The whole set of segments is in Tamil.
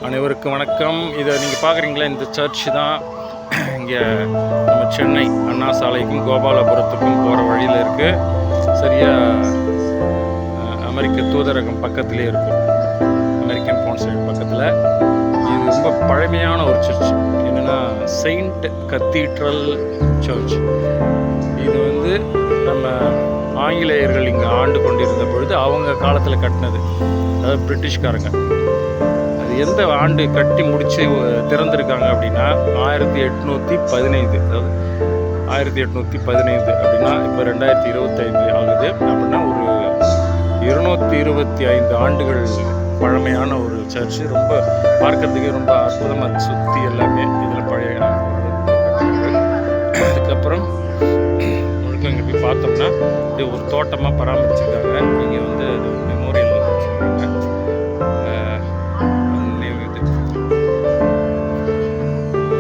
அனைவருக்கும் வணக்கம். இதை நீங்கள் பார்க்குறீங்களா, இந்த சர்ச் தான் இங்கே நம்ம சென்னை அண்ணா சாலைக்கும் கோபாலபுரத்துக்கும் போகிற வழியில் இருக்குது. சரியாக அமெரிக்க தூதரகம் பக்கத்துலேயே இருக்கும், அமெரிக்கன் கான்சுலேட் பக்கத்தில். இது ரொம்ப பழமையான ஒரு சர்ச். என்னென்னா செயின்ட் கத்தீட்ரல் சர்ச். இது வந்து நம்ம ஆங்கிலேயர்கள் இங்கே ஆண்டு கொண்டிருந்த பொழுது அவங்க காலத்தில் கட்டினது, அதாவது பிரிட்டிஷ்காரங்க. அது எந்த ஆண்டு கட்டி முடித்து திறந்திருக்காங்க அப்படின்னா 1815. அதாவது 1815 அப்படின்னா இப்போ 2025 ஆகுது. அப்படின்னா ஒரு 225 ஆண்டுகள் பழமையான ஒரு சர்ச்சு. ரொம்ப பார்க்கறதுக்கே ரொம்ப அற்புதமாக சுற்றி எல்லாமே இதில் பழைய கட்டிடங்கள். அதுக்கப்புறம் முழுக்க இங்கே போய் பார்த்தோம்னா இது ஒரு தோட்டமாக பராமரிச்சிருக்காங்க. இங்கே வந்து அது மெமோரியல் வச்சுருக்காங்க.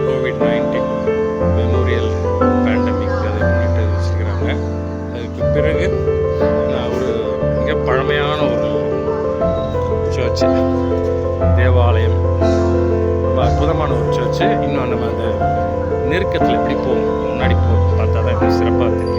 COVID-19 மெமோரியல் பேண்டமிக் அதை முன்னிட்டு வச்சுருக்கிறாங்க. அதுக்கு பிறகு ஒரு மிக பழமையான ஒரு சர்ச்சு, தேவாலயம், ரொம்ப அற்புதமான ஒரு சர்ச்சு. இன்னும் நம்ம அந்த நெருக்கத்தில் எப்படி போகும், முன்னாடி பார்த்தா தான் இன்னும் சிறப்பாக தெரியும்.